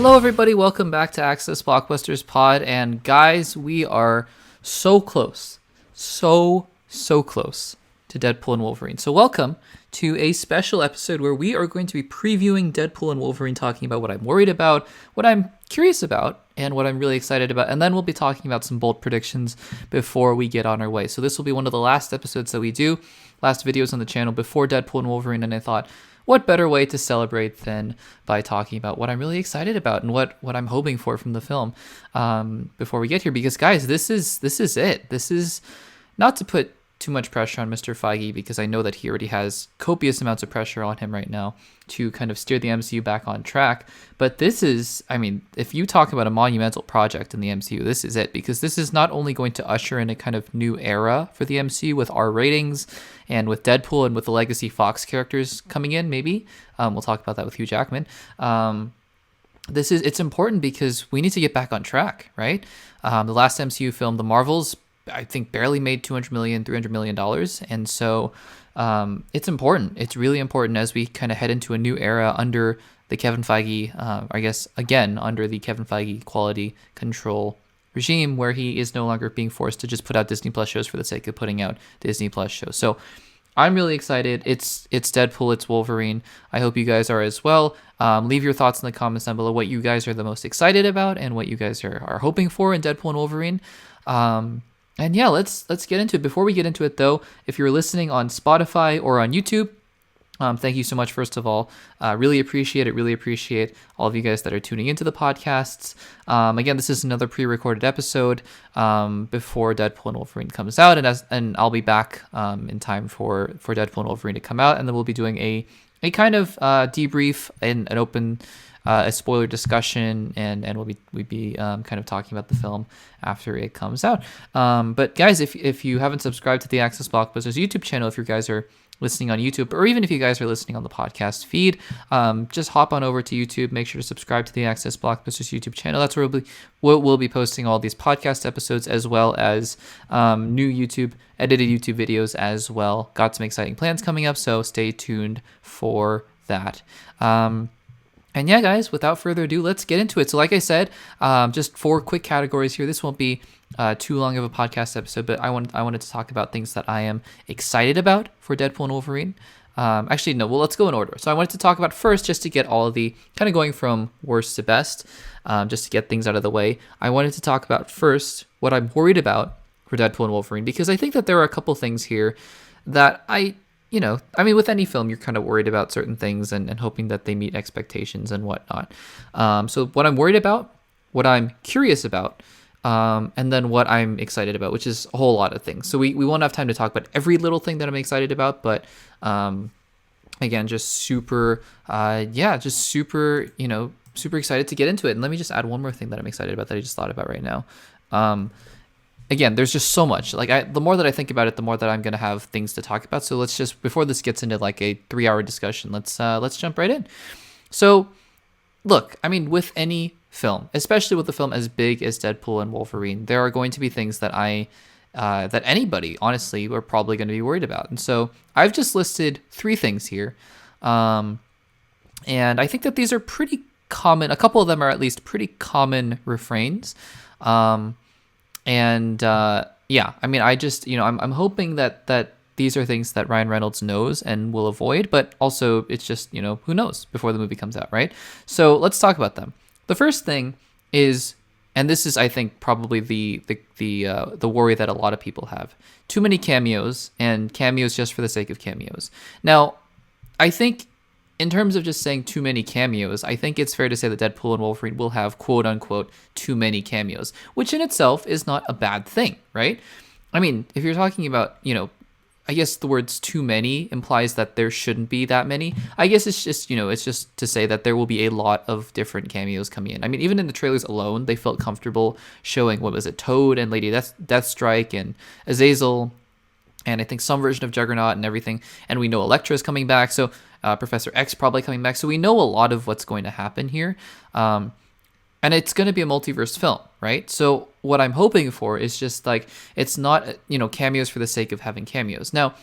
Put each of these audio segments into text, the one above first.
Hello, everybody. Welcome back to Access Blockbusters Pod. And guys, we are so close, so close to Deadpool and Wolverine. So welcome to a special episode where we are going to be previewing Deadpool and Wolverine, talking about what I'm worried about, what I'm curious about, and what I'm really excited about. And then we'll be talking about some bold predictions before we get on our way. So this will be one of the last episodes that we do, last videos on the channel before Deadpool and Wolverine. And I thought, what better way to celebrate than by talking about what I'm really excited about and what I'm hoping for from the film before we get here? Because guys, this is it. This is not to put too much pressure on Mr. Feige, because I know that he already has copious amounts of pressure on him right now to kind of steer the MCU back on track. But this is, I mean, if you talk about a monumental project in the MCU, this is it, because this is not only going to usher in a kind of new era for the MCU with R ratings and with Deadpool and with the legacy Fox characters coming in, maybe. We'll talk about that with Hugh Jackman. It's important because we need to get back on track, right? The last MCU film, The Marvels, I think barely made $200 million, $300 million. And so it's important. It's really important as we kind of head into a new era under the Kevin Feige, I guess, again, under the Kevin Feige quality control regime, where he is no longer being forced to just put out Disney Plus shows for the sake of putting out Disney Plus shows. So I'm really excited. It's Deadpool, it's Wolverine. I hope you guys are as well. Leave your thoughts in the comments down below, what you guys are the most excited about and what you guys are hoping for in Deadpool and Wolverine. And yeah, let's get into it. Before we get into it, though, if you're listening on Spotify or on YouTube, thank you so much, first of all. Really appreciate it. Really appreciate all of you guys that are tuning into the podcasts. Again, this is another pre-recorded episode before Deadpool and Wolverine comes out, and I'll be back in time for Deadpool and Wolverine to come out, and then we'll be doing a kind of debrief and an open a spoiler discussion, and we'd be kind of talking about the film after it comes out. But guys, if you haven't subscribed to the Access Blockbusters YouTube channel, if you guys are listening on YouTube, or even if you guys are listening on the podcast feed, just hop on over to YouTube. Make sure to subscribe to the Access Blockbusters YouTube channel. That's where we'll be posting all these podcast episodes, as well as new edited YouTube videos as well. Got some exciting plans coming up, so stay tuned for that. And yeah, guys, without further ado, let's get into it. So like I said, just 4 quick categories here. This won't be too long of a podcast episode, but I wanted to talk about things that I am excited about for Deadpool and Wolverine. Actually, no, well, let's go in order. So I wanted to talk about first, just to get all of the kind of going from worst to best, just to get things out of the way. I wanted to talk about first what I'm worried about for Deadpool and Wolverine, because I think that there are a couple things here that with any film, you're kind of worried about certain things and hoping that they meet expectations and whatnot. So what I'm worried about, what I'm curious about, and then what I'm excited about, which is a whole lot of things. So we won't have time to talk about every little thing that I'm excited about, but again, just super excited to get into it. And let me just add one more thing that I'm excited about that I just thought about right now. Again, there's just so much. The more that I think about it, the more that I'm gonna have things to talk about. So let's just, before this gets into like a 3-hour discussion, let's jump right in. So, look, I mean, with any film, especially with a film as big as Deadpool and Wolverine, there are going to be things that that anybody, honestly, are probably going to be worried about. And so I've just listed 3 things here, and I think that these are pretty common. A couple of them are at least pretty common refrains. I mean, I just, I'm hoping that these are things that Ryan Reynolds knows and will avoid, but also it's just, who knows before the movie comes out, right? So let's talk about them. The first thing is, and this is, I think, probably the worry that a lot of people have: too many cameos, and cameos just for the sake of cameos. Now, I think, in terms of just saying too many cameos, I think it's fair to say that Deadpool and Wolverine will have quote unquote too many cameos, which in itself is not a bad thing, right? I mean, if you're talking about, I guess the words too many implies that there shouldn't be that many. I guess it's just, it's just to say that there will be a lot of different cameos coming in. I mean, even in the trailers alone, they felt comfortable showing, what was it, Toad and Lady Deathstrike and Azazel, and I think some version of Juggernaut and everything. And we know Elektra is coming back, so Professor X probably coming back. So we know a lot of what's going to happen here. And it's going to be a multiverse film, right? So what I'm hoping for is just it's not, cameos for the sake of having cameos. Now,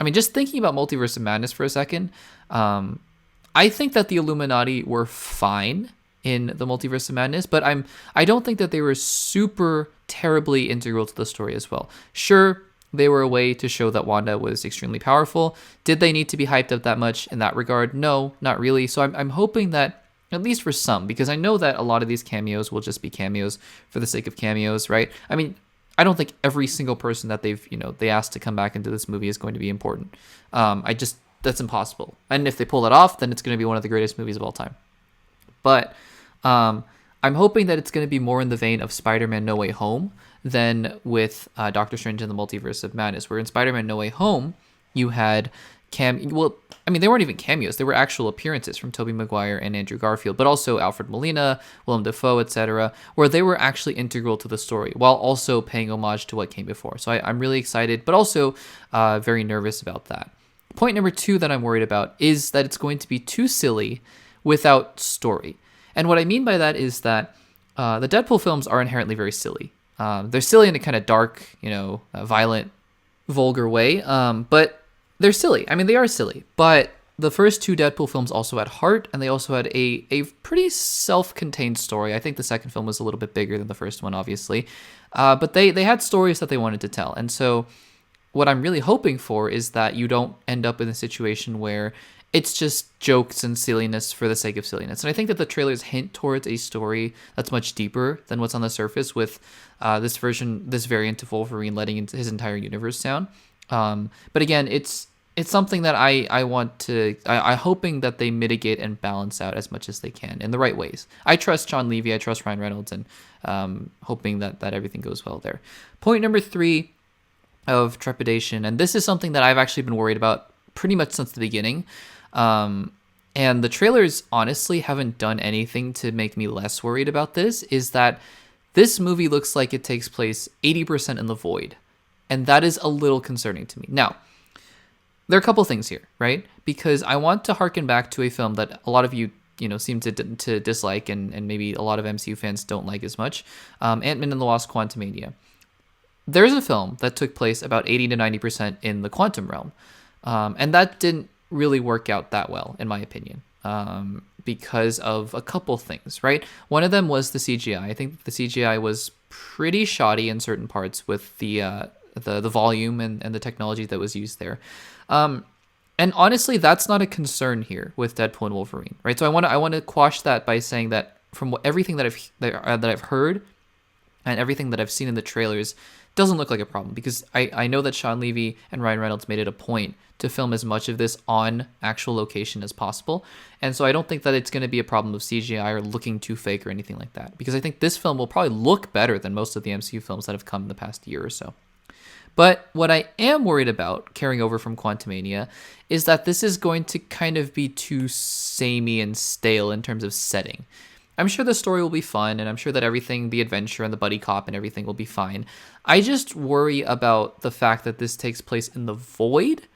I mean, just thinking about Multiverse of Madness for a second, I think that the Illuminati were fine in the Multiverse of Madness, but I don't think that they were super terribly integral to the story as well. Sure, they were a way to show that Wanda was extremely powerful. Did they need to be hyped up that much in that regard? No, not really. So I'm hoping that, at least for some, because I know that a lot of these cameos will just be cameos for the sake of cameos, right? I mean, I don't think every single person that they asked to come back into this movie is going to be important. That's impossible. And if they pull that off, then it's going to be one of the greatest movies of all time. But I'm hoping that it's going to be more in the vein of Spider-Man No Way Home than with Doctor Strange in the Multiverse of Madness, where in Spider-Man No Way Home, you had they weren't even cameos. They were actual appearances from Tobey Maguire and Andrew Garfield, but also Alfred Molina, Willem Dafoe, etc., where they were actually integral to the story while also paying homage to what came before. So I'm really excited, but also very nervous about that. Point number 2 that I'm worried about is that it's going to be too silly without story. And what I mean by that is that the Deadpool films are inherently very silly. They're silly in a kind of dark, violent, vulgar way, but they're silly. I mean, they are silly. But the first 2 Deadpool films also had heart, and they also had a pretty self-contained story. I think the second film was a little bit bigger than the first one, obviously. But they had stories that they wanted to tell. And so what I'm really hoping for is that you don't end up in a situation where it's just jokes and silliness for the sake of silliness. And I think that the trailers hint towards a story that's much deeper than what's on the surface with this variant of Wolverine letting into his entire universe down. But again, it's something that I'm hoping that they mitigate and balance out as much as they can in the right ways. I trust Sean Levy, I trust Ryan Reynolds, and hoping that everything goes well there. Point number 3 of trepidation, and this is something that I've actually been worried about pretty much since the beginning. And the trailers honestly haven't done anything to make me less worried about this, is that this movie looks like it takes place 80% in the void. And that is a little concerning to me. Now, there are a couple things here, right? Because I want to harken back to a film that a lot of you, seem to dislike, and maybe a lot of MCU fans don't like as much, Ant-Man and the Wasp: Quantumania. There's a film that took place about 80 to 90% in the quantum realm. And that didn't really work out that well, in my opinion, because of a couple things, right? One of them was the CGI. I think the CGI was pretty shoddy in certain parts with the volume and the technology that was used there. And honestly, that's not a concern here with Deadpool and Wolverine, right? So I want to quash that by saying that from everything that I've heard and everything that I've seen in the trailers, doesn't look like a problem, because I know that Sean Levy and Ryan Reynolds made it a point to film as much of this on actual location as possible. And so I don't think that it's going to be a problem of CGI or looking too fake or anything like that, because I think this film will probably look better than most of the MCU films that have come in the past year or so. But what I am worried about carrying over from Quantumania is that this is going to kind of be too samey and stale in terms of setting. I'm sure the story will be fun, and I'm sure that everything, the adventure and the buddy cop and everything will be fine. I just worry about the fact that this takes place in the void,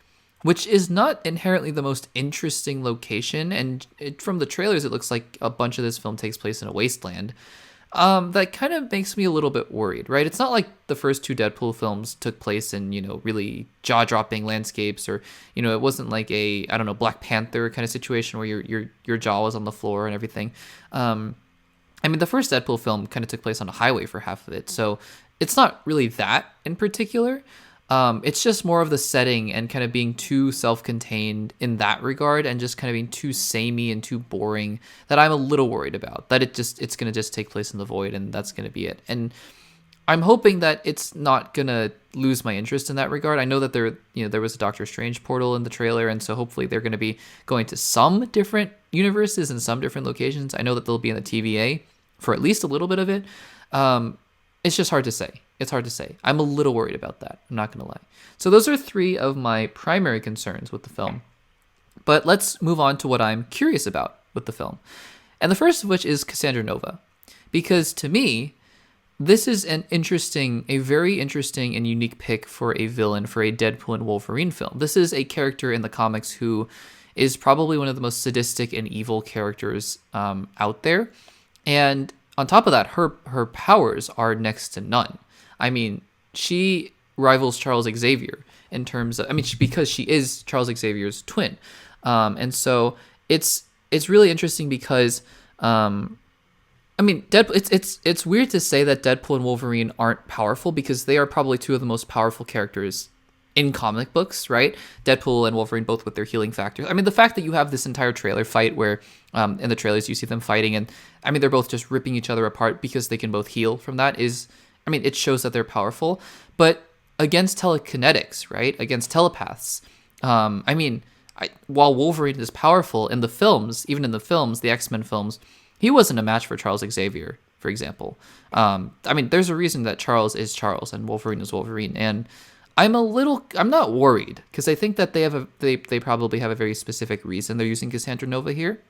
which is not inherently the most interesting location. And from the trailers, it looks like a bunch of this film takes place in a wasteland. That kind of makes me a little bit worried, right? It's not like the first 2 Deadpool films took place in, really jaw-dropping landscapes, or, it wasn't like a, I don't know, Black Panther kind of situation where your jaw was on the floor and everything. The first Deadpool film kind of took place on a highway for half of it, so it's not really that in particular. It's just more of the setting and kind of being too self-contained in that regard, and just kind of being too samey and too boring, that I'm a little worried about. That it's going to just take place in the void, and that's going to be it. And I'm hoping that it's not going to lose my interest in that regard. I know that there was a Doctor Strange portal in the trailer, and so hopefully they're going to be going to some different universes and some different locations. I know that they'll be in the TVA for at least a little bit of it. It's just hard to say. It's hard to say. I'm a little worried about that. I'm not going to lie. So those are 3 of my primary concerns with the film. But let's move on to what I'm curious about with the film. And the first of which is Cassandra Nova. Because to me, this is a very interesting and unique pick for a villain for a Deadpool and Wolverine film. This is a character in the comics who is probably one of the most sadistic and evil characters out there. And on top of that, her powers are next to none. I mean, she rivals Charles Xavier in terms of, because she is Charles Xavier's twin. And so it's really interesting because I mean, Deadpool. It's weird to say that Deadpool and Wolverine aren't powerful because they are probably two of the most powerful characters in comic books, right? Deadpool and Wolverine both with their healing factors. I mean, the fact that you have this entire trailer fight where, in the trailers you see them fighting, and I mean they're both just ripping each other apart because they can both heal from that is, I mean, it shows that they're powerful. But against telekinetics, right? Against telepaths, I mean, while Wolverine is powerful in the films, even in the films, the X-Men films, he wasn't a match for Charles Xavier, for example. I mean, there's a reason that Charles is Charles and Wolverine is Wolverine, and I'm not worried because I think that they probably have a very specific reason they're using Cassandra Nova here.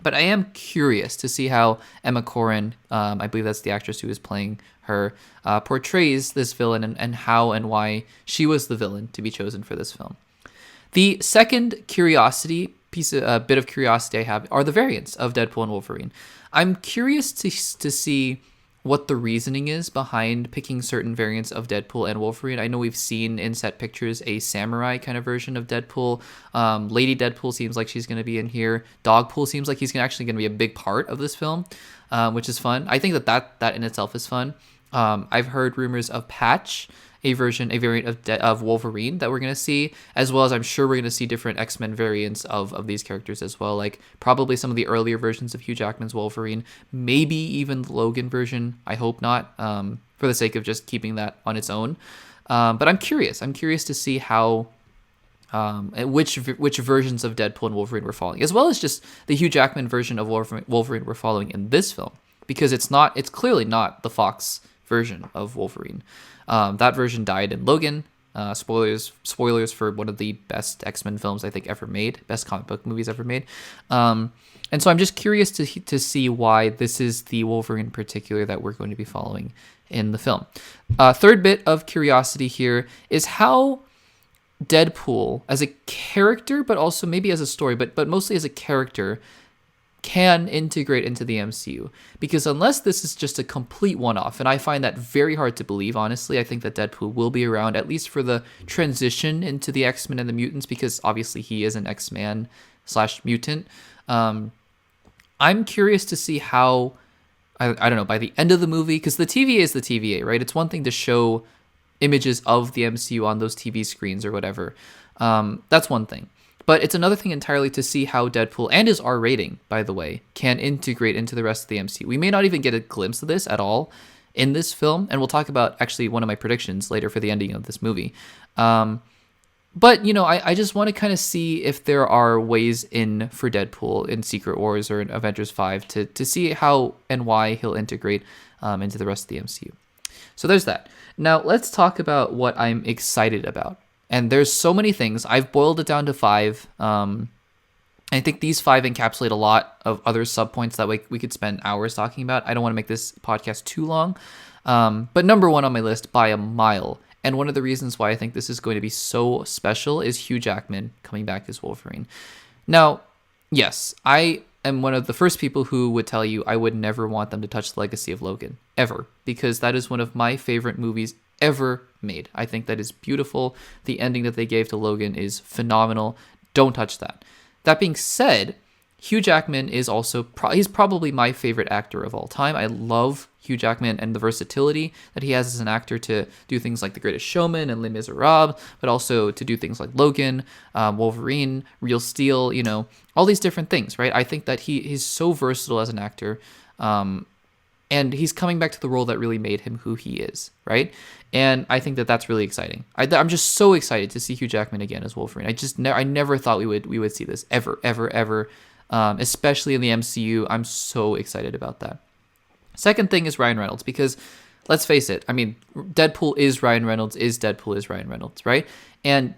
But I am curious to see how Emma Corrin, I believe that's the actress who is playing her, portrays this villain and how and why she was the villain to be chosen for this film. The second bit of curiosity I have are the variants of Deadpool and Wolverine. I'm curious to see what the reasoning is behind picking certain variants of Deadpool and Wolverine. I know we've seen in set pictures a samurai kind of version of Deadpool. Lady Deadpool seems like she's going to be in here. Dogpool seems like he's actually going to be a big part of this film, which is fun. I think that in itself is fun. I've heard rumors of Patch, a variant of Wolverine that we're going to see, as well as I'm sure we're going to see different X-Men variants of these characters as well, like probably some of the earlier versions of Hugh Jackman's Wolverine, maybe even the Logan version. I hope not, for the sake of just keeping that on its own. But I'm curious to see how which versions of Deadpool and Wolverine we're following, as well as just the Hugh Jackman version of Wolverine we're following in this film, because it's clearly not the Fox version of Wolverine. That version died in Logan. Spoilers for one of the best X-Men films I think ever made, best comic book movies ever made. And so I'm just curious to see why this is the Wolverine in particular that we're going to be following in the film. Third bit of curiosity here is how Deadpool as a character, but also maybe as a story, but mostly as a character, can integrate into the MCU. Because unless this is just a complete one-off, and I find that very hard to believe, honestly, I think that Deadpool will be around, at least for the transition into the X-Men and the mutants, because obviously he is an X-Man / mutant. I'm curious to see how, I don't know, by the end of the movie, because the TVA is the TVA, right? It's one thing to show images of the MCU on those TV screens or whatever. That's one thing. But it's another thing entirely to see how Deadpool, and his R rating, by the way, can integrate into the rest of the MCU. We may not even get a glimpse of this at all in this film, and we'll talk about actually one of my predictions later for the ending of this movie. But, I just want to kind of see if there are ways in for Deadpool in Secret Wars or in Avengers 5 to see how and why he'll integrate into the rest of the MCU. So there's that. Now, let's talk about what I'm excited about. And there's so many things. I've boiled it down to 5. I think these 5 encapsulate a lot of other subpoints that we could spend hours talking about. I don't want to make this podcast too long. But number 1 on my list by a mile, and one of the reasons why I think this is going to be so special, is Hugh Jackman coming back as Wolverine. Now, yes, I am one of the first people who would tell you I would never want them to touch the legacy of Logan, ever, because that is one of my favorite movies ever made. I think that is beautiful. The ending that they gave to Logan is phenomenal. Don't touch that. That being said, Hugh Jackman is also he's probably my favorite actor of all time. I love Hugh Jackman and the versatility that he has as an actor to do things like The Greatest Showman and Les Miserables, but also to do things like Logan, Wolverine, Real Steel, all these different things, right? I think that he's so versatile as an actor. And he's coming back to the role that really made him who he is, right? And I think that that's really exciting. I'm just so excited to see Hugh Jackman again as Wolverine. I never thought we would see this ever, especially in the MCU. I'm so excited about that. Second thing is Ryan Reynolds, because let's face it, I mean, Deadpool is Ryan Reynolds, Deadpool is Ryan Reynolds, right? And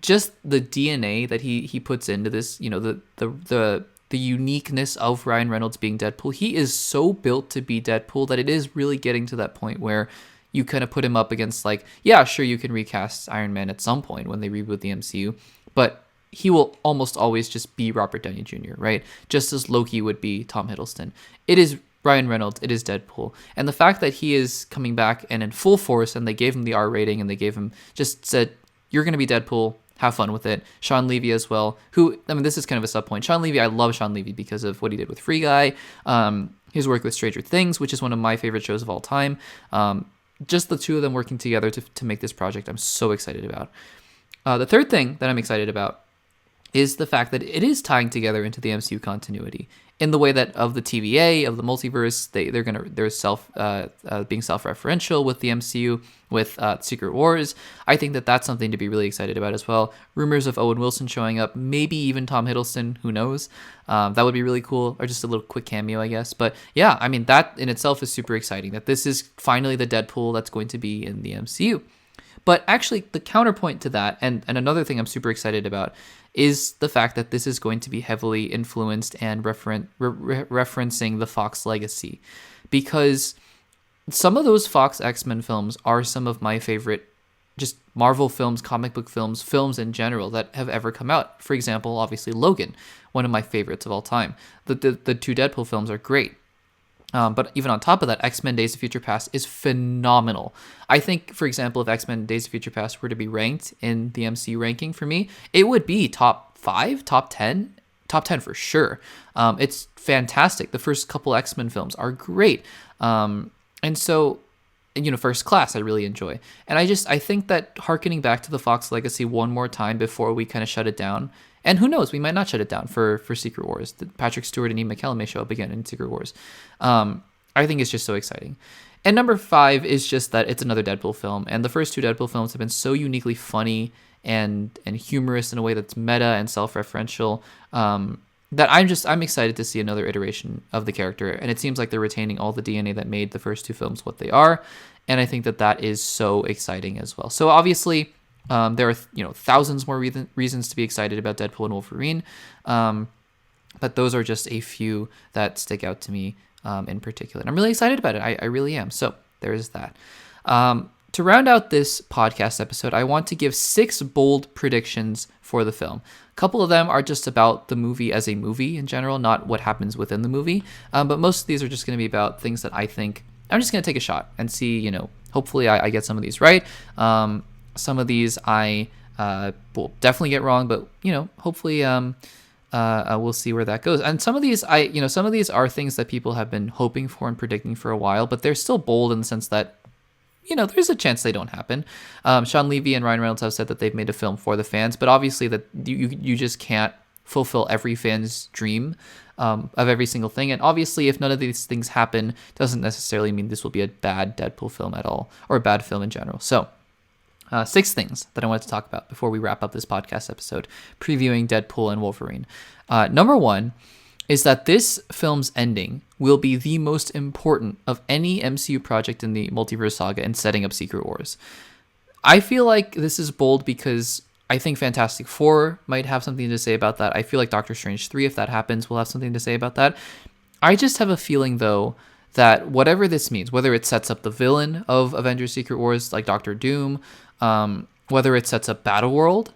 just the DNA that he puts into this, the uniqueness of Ryan Reynolds being Deadpool. He is so built to be Deadpool that it is really getting to that point where you kind of put him up against, like, yeah, sure, you can recast Iron Man at some point when they reboot the MCU, but he will almost always just be Robert Downey Jr., right? Just as Loki would be Tom Hiddleston. It is Ryan Reynolds, it is Deadpool. And the fact that he is coming back and in full force, and they gave him the R rating, and they just said, you're going to be Deadpool, have fun with it. Sean Levy as well, who, I mean, this is kind of a sub point. Sean Levy, I love Sean Levy because of what he did with Free Guy, his work with Stranger Things, which is one of my favorite shows of all time. Just the two of them working together to make this project, I'm so excited about. The third thing that I'm excited about is the fact that it is tying together into the MCU continuity in the way that of the TVA, of the multiverse, they're being self-referential with the MCU, with Secret Wars. I think that that's something to be really excited about as well. Rumors of Owen Wilson showing up, maybe even Tom Hiddleston, who knows? That would be really cool, or just a little quick cameo, I guess. But yeah, I mean, that in itself is super exciting, that this is finally the Deadpool that's going to be in the MCU. But actually, the counterpoint to that, and another thing I'm super excited about, is the fact that this is going to be heavily influenced and referencing the Fox legacy. Because some of those Fox X-Men films are some of my favorite just Marvel films, comic book films, films in general that have ever come out. For example, obviously Logan, one of my favorites of all time. The two Deadpool films are great. But even on top of that, X-Men Days of Future Past is phenomenal. I think, for example, if X-Men Days of Future Past were to be ranked in the MCU ranking for me, it would be top 5, top 10 for sure. It's fantastic. The first couple X-Men films are great. And so, First Class I really enjoy. And I think that hearkening back to the Fox legacy one more time before we kind of shut it down, and who knows, we might not shut it down for Secret Wars. Patrick Stewart and Ian McKellen may show up again in Secret Wars. I think it's just so exciting. And number 5 is just that it's another Deadpool film. And the first two Deadpool films have been so uniquely funny and humorous in a way that's meta and self-referential, that I'm excited to see another iteration of the character. And it seems like they're retaining all the DNA that made the first two films what they are. And I think that is so exciting as well. So obviously, there are thousands more reasons to be excited about Deadpool and Wolverine, but those are just a few that stick out to me in particular. And I'm really excited about it. I really am. So there is that. To round out this podcast episode, I want to give 6 bold predictions for the film. A couple of them are just about the movie as a movie in general, not what happens within the movie. But most of these are just going to be about things that I think I'm just going to take a shot and see, hopefully I get some of these right. Some of these I will definitely get wrong, but hopefully we'll see where that goes. And some of these are things that people have been hoping for and predicting for a while, but they're still bold in the sense that there's a chance they don't happen. Sean Levy and Ryan Reynolds have said that they've made a film for the fans, but obviously that you just can't fulfill every fan's dream of every single thing. And obviously, if none of these things happen, doesn't necessarily mean this will be a bad Deadpool film at all, or a bad film in general. So 6 things that I wanted to talk about before we wrap up this podcast episode, previewing Deadpool and Wolverine. Number 1 is that this film's ending will be the most important of any MCU project in the multiverse saga in setting up Secret Wars. I feel like this is bold because I think Fantastic Four might have something to say about that. I feel like Doctor Strange 3, if that happens, will have something to say about that. I just have a feeling, though, that whatever this means, whether it sets up the villain of Avengers Secret Wars like Doctor Doom, whether it sets up Battleworld,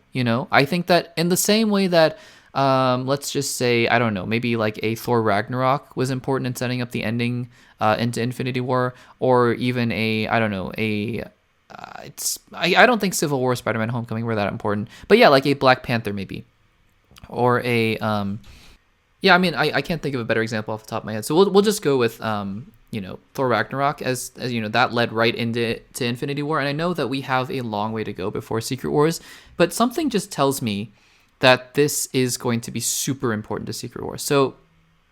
I think that in the same way that, let's just say, I don't know, maybe like a Thor Ragnarok was important in setting up the ending into Infinity War, or even I don't think Civil War, Spider-Man Homecoming were that important, but yeah, like a Black Panther maybe, or I can't think of a better example off the top of my head. So we'll just go with Thor Ragnarok as that led right into Infinity War. And I know that we have a long way to go before Secret Wars, but something just tells me that this is going to be super important to Secret Wars. So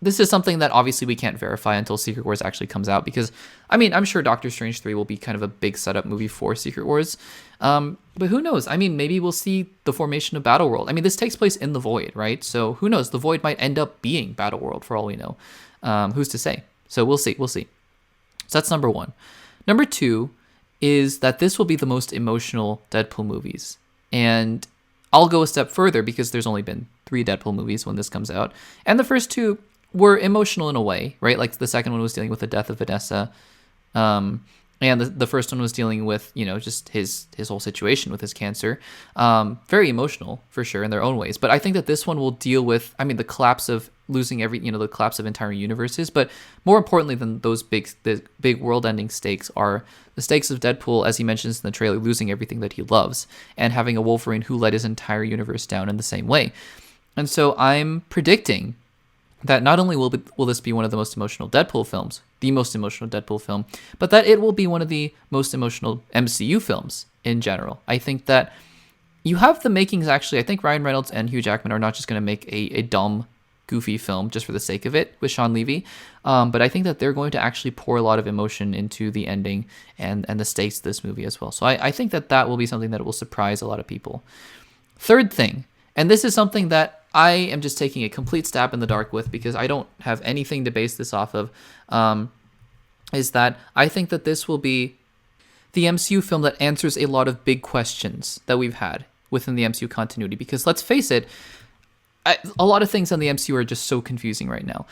this is something that obviously we can't verify until Secret Wars actually comes out, because I'm sure Doctor Strange 3 will be kind of a big setup movie for Secret Wars. But who knows? Maybe we'll see the formation of Battleworld. This takes place in the Void, right? So who knows? The Void might end up being Battleworld for all we know. Who's to say? So we'll see. So that's number 1. Number 2 is that this will be the most emotional Deadpool movies. And I'll go a step further, because there's only been 3 Deadpool movies when this comes out. And the first 2 were emotional in a way, right? Like the second one was dealing with the death of Vanessa. And the first one was dealing with, just his whole situation with his cancer. Very emotional, for sure, in their own ways. But I think that this one will deal with, the collapse of losing the collapse of entire universes. But more importantly than the big world-ending stakes are the stakes of Deadpool, as he mentions in the trailer, losing everything that he loves and having a Wolverine who let his entire universe down in the same way. And so I'm predicting that not only will this be one of the most emotional Deadpool films, the most emotional Deadpool film, but that it will be one of the most emotional MCU films in general. I think that you have the makings, actually. I think Ryan Reynolds and Hugh Jackman are not just going to make a dumb, goofy film just for the sake of it with Sean Levy, but I think that they're going to actually pour a lot of emotion into the ending and the stakes of this movie as well. So I think that will be something that will surprise a lot of people. Third thing, and this is something that I am just taking a complete stab in the dark with because I don't have anything to base this off of, is that I think that this will be the MCU film that answers a lot of big questions that we've had within the MCU continuity. Because let's face it, a lot of things on the MCU are just so confusing right now.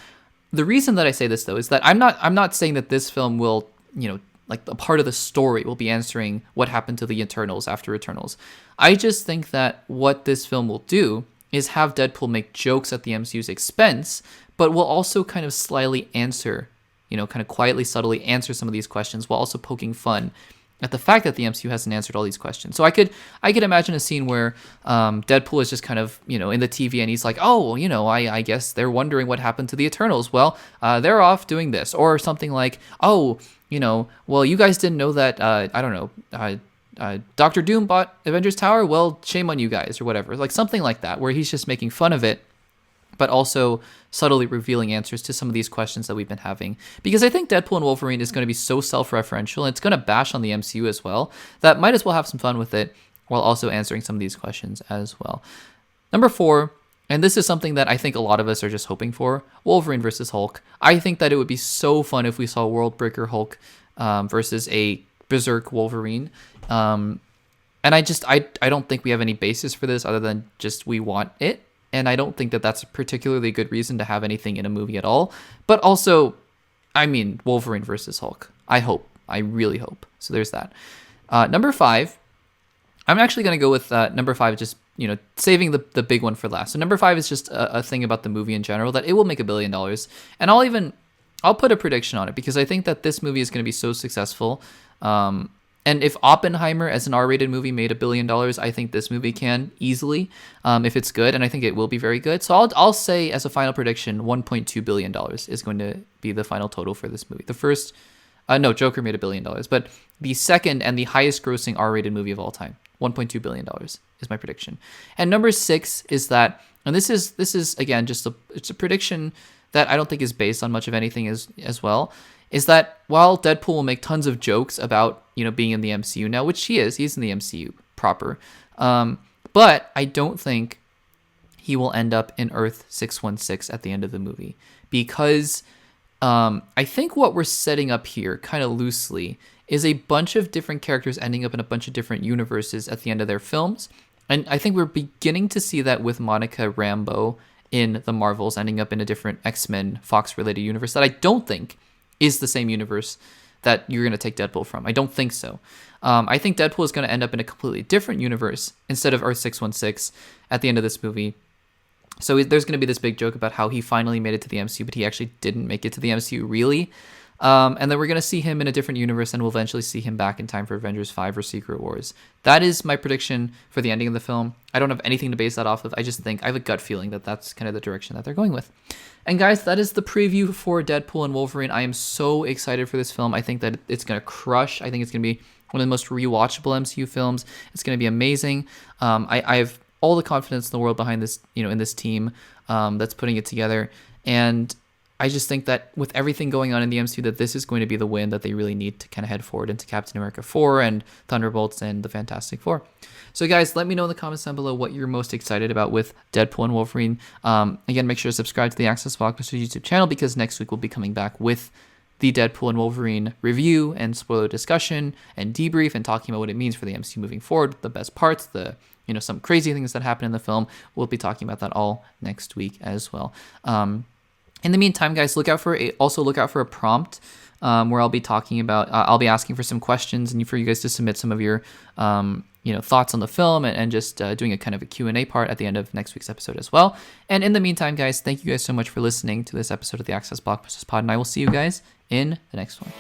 The reason that I say this, though, is that I'm not saying that this film will, like a part of the story will be answering what happened to the Eternals after Eternals. I just think that what this film will do is have Deadpool make jokes at the MCU's expense, but will also kind of slyly answer, kind of quietly, subtly answer some of these questions while also poking fun at the fact that the MCU hasn't answered all these questions. So I could imagine a scene where Deadpool is just kind of, in the TV and he's like, oh, I guess they're wondering what happened to the Eternals. Well, they're off doing this. Or something like, oh, well, you guys didn't know that, I don't know, Doctor Doom bought Avengers Tower. Well, shame on you guys, or whatever. Like something like that, where he's just making fun of it, but also subtly revealing answers to some of these questions that we've been having. Because I think Deadpool and Wolverine is going to be so self-referential, and it's going to bash on the MCU as well, that might as well have some fun with it while also answering some of these questions as well. Number 4, and this is something that I think a lot of us are just hoping for, Wolverine versus Hulk. I think that it would be so fun if we saw Worldbreaker Hulk versus a Berserk Wolverine. And I don't think we have any basis for this other than just we want it. And I don't think that that's a particularly good reason to have anything in a movie at all. But also, Wolverine versus Hulk. I really hope. So there's that. Number 5, I'm actually going to go with number 5, just, saving the big one for last. So number 5 is just a thing about the movie in general, that it will make $1 billion. And I'll put a prediction on it because I think that this movie is going to be so successful. And if Oppenheimer as an R-rated movie made $1 billion, I think this movie can easily, if it's good, and I think it will be very good. So I'll say as a final prediction, $1.2 billion is going to be the final total for this movie. The first, Joker made $1 billion, but the second and the highest grossing R-rated movie of all time, $1.2 billion is my prediction. And number 6 is that, and this is again it's a prediction that I don't think is based on much of anything as well, is that while Deadpool will make tons of jokes about, being in the MCU now, which he's in the MCU proper, but I don't think he will end up in Earth 616 at the end of the movie, because I think what we're setting up here kind of loosely is a bunch of different characters ending up in a bunch of different universes at the end of their films. And I think we're beginning to see that with Monica Rambeau in the Marvels ending up in a different X-Men Fox-related universe that I don't think is the same universe that you're going to take Deadpool from. I don't think so. I think Deadpool is going to end up in a completely different universe instead of Earth 616 at the end of this movie. So there's going to be this big joke about how he finally made it to the MCU, but he actually didn't make it to the MCU, really. And then we're going to see him in a different universe, and we'll eventually see him back in time for Avengers 5 or Secret Wars. That is my prediction for the ending of the film. I don't have anything to base that off of. I just think I have a gut feeling that that's kind of the direction that they're going with. And guys, that is the preview for Deadpool and Wolverine. I am so excited for this film. I think that it's going to crush. I think it's going to be one of the most rewatchable MCU films. It's going to be amazing. I have all the confidence in the world behind this, in this team that's putting it together. And I just think that with everything going on in the MCU, that this is going to be the win that they really need to kind of head forward into Captain America 4 and Thunderbolts and the Fantastic Four. So guys, let me know in the comments down below what you're most excited about with Deadpool and Wolverine. Again, make sure to subscribe to the Access Blockbusters YouTube channel, because next week we'll be coming back with the Deadpool and Wolverine review and spoiler discussion and debrief, and talking about what it means for the MCU moving forward, the best parts, some crazy things that happen in the film. We'll be talking about that all next week as well. In the meantime, guys, look out for a prompt where I'll be talking about, I'll be asking for some questions and for you guys to submit some of your, thoughts on the film and just doing a kind of a Q&A part at the end of next week's episode as well. And in the meantime, guys, thank you guys so much for listening to this episode of the Access Blockbusters Pod, and I will see you guys in the next one.